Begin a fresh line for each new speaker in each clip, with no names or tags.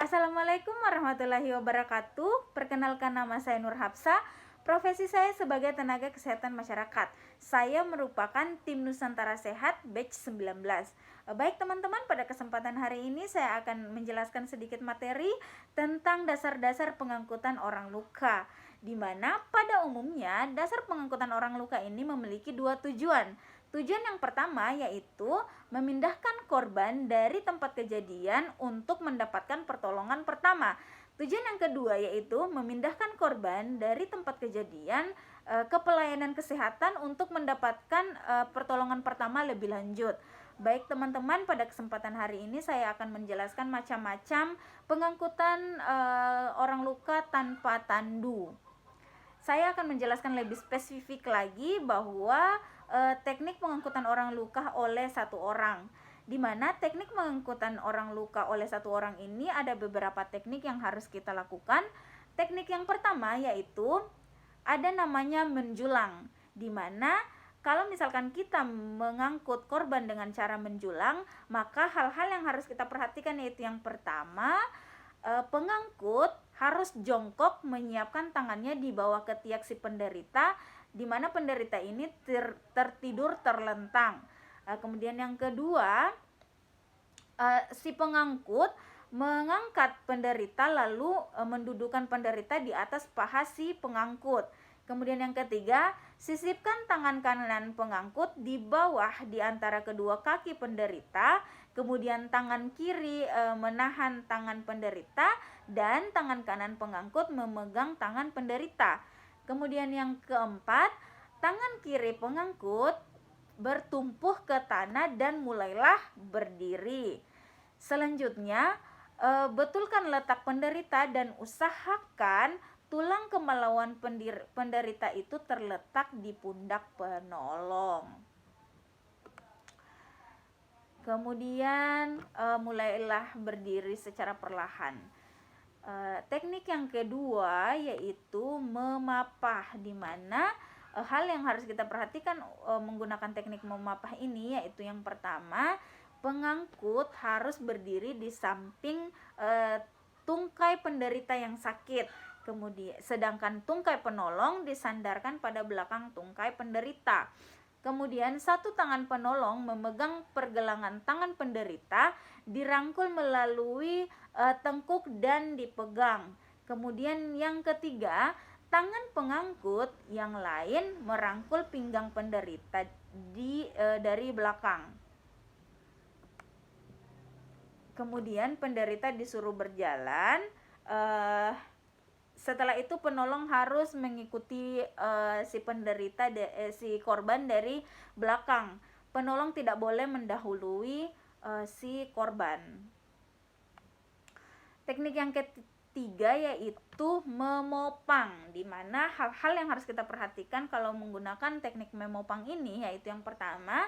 Assalamualaikum warahmatullahi wabarakatuh. Perkenalkan, nama saya Nur Hapsa. Profesi saya sebagai tenaga kesehatan masyarakat. Saya merupakan tim Nusantara Sehat batch 19. Baik teman-teman, pada kesempatan hari ini saya akan menjelaskan sedikit materi tentang dasar-dasar pengangkutan orang luka, di mana pada umumnya dasar pengangkutan orang luka ini memiliki dua tujuan. Tujuan yang pertama yaitu memindahkan korban dari tempat kejadian untuk mendapatkan pertolongan pertama. Tujuan yang kedua yaitu memindahkan korban dari tempat kejadian ke pelayanan kesehatan untuk mendapatkan pertolongan pertama lebih lanjut. Baik teman-teman, pada kesempatan hari ini saya akan menjelaskan macam-macam pengangkutan orang luka tanpa tandu. Saya akan menjelaskan lebih spesifik lagi bahwa teknik pengangkutan orang luka oleh satu orang, di mana teknik pengangkutan orang luka oleh satu orang ini ada beberapa teknik yang harus kita lakukan. Teknik yang pertama yaitu ada namanya menjulang, di mana kalau misalkan kita mengangkut korban dengan cara menjulang, maka hal-hal yang harus kita perhatikan yaitu yang pertama, pengangkut harus jongkok menyiapkan tangannya di bawah ketiak si penderita, di mana penderita ini tertidur terlentang. Kemudian yang kedua, si pengangkut mengangkat penderita lalu mendudukan penderita di atas paha si pengangkut. Kemudian yang ketiga, sisipkan tangan kanan pengangkut di bawah di antara kedua kaki penderita, kemudian tangan kiri menahan tangan penderita dan tangan kanan pengangkut memegang tangan penderita. Kemudian yang keempat, tangan kiri pengangkut bertumpuh ke tanah dan mulailah berdiri. Selanjutnya, betulkan letak penderita dan usahakan tulang kemaluan penderita itu terletak di pundak penolong. Kemudian mulailah berdiri secara perlahan. Teknik yang kedua yaitu memapah, di mana hal yang harus kita perhatikan menggunakan teknik memapah ini yaitu yang pertama, pengangkut harus berdiri di samping tungkai penderita yang sakit, kemudian sedangkan tungkai penolong disandarkan pada belakang tungkai penderita. Kemudian satu tangan penolong memegang pergelangan tangan penderita, dirangkul melalui tengkuk dan dipegang. Kemudian yang ketiga, tangan pengangkut yang lain merangkul pinggang penderita dari belakang. Kemudian penderita disuruh berjalan. Setelah itu penolong harus mengikuti si penderita, si korban dari belakang. Penolong tidak boleh mendahului si korban. Teknik yang ketiga yaitu memopang, di mana hal-hal yang harus kita perhatikan kalau menggunakan teknik memopang ini yaitu yang pertama,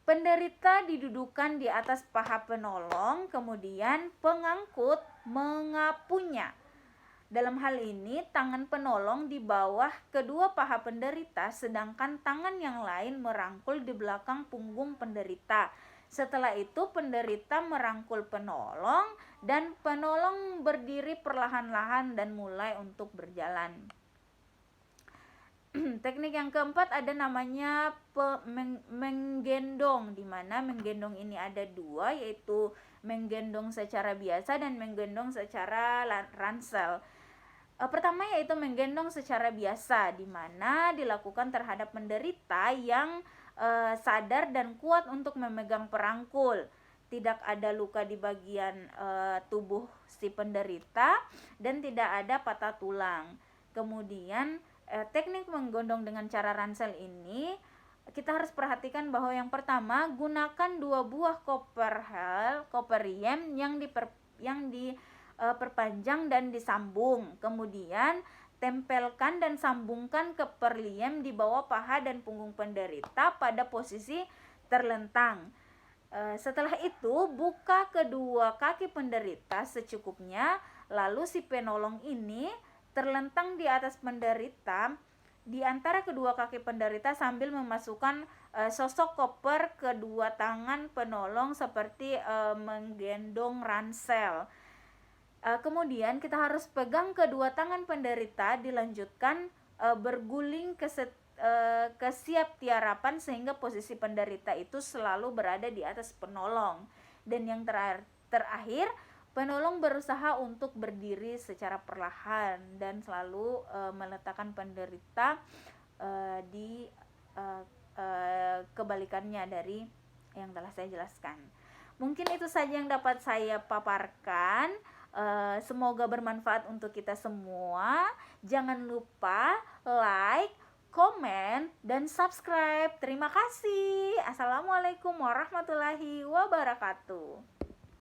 penderita didudukan di atas paha penolong, kemudian pengangkut mengapunya. Dalam hal ini, tangan penolong di bawah kedua paha penderita, sedangkan tangan yang lain merangkul di belakang punggung penderita. Setelah itu, penderita merangkul penolong, dan penolong berdiri perlahan-lahan dan mulai untuk berjalan. Teknik yang keempat ada namanya menggendong, di mana menggendong ini ada dua, yaitu menggendong secara biasa dan menggendong secara ransel. Pertama yaitu menggendong secara biasa, di mana dilakukan terhadap penderita yang sadar dan kuat untuk memegang perangkul, tidak ada luka di bagian tubuh si penderita, dan tidak ada patah tulang. Kemudian teknik menggendong dengan cara ransel ini kita harus perhatikan bahwa yang pertama, gunakan 2 buah koper riem yang diperpanjang dan disambung. Kemudian tempelkan dan sambungkan koper riem di bawah paha dan punggung penderita pada posisi terlentang. Setelah itu, buka kedua kaki penderita secukupnya, lalu si penolong ini terlentang di atas penderita di antara kedua kaki penderita sambil memasukkan sosok koper kedua tangan penolong seperti menggendong ransel. Kemudian kita harus pegang kedua tangan penderita, dilanjutkan berguling ke siap tiarapan sehingga posisi penderita itu selalu berada di atas penolong. Dan yang terakhir, penolong berusaha untuk berdiri secara perlahan dan selalu meletakkan penderita di kebalikannya dari yang telah saya jelaskan. Mungkin itu saja yang dapat saya paparkan. Semoga bermanfaat untuk kita semua. Jangan lupa like, komen, dan subscribe. Terima kasih. Assalamualaikum warahmatullahi wabarakatuh.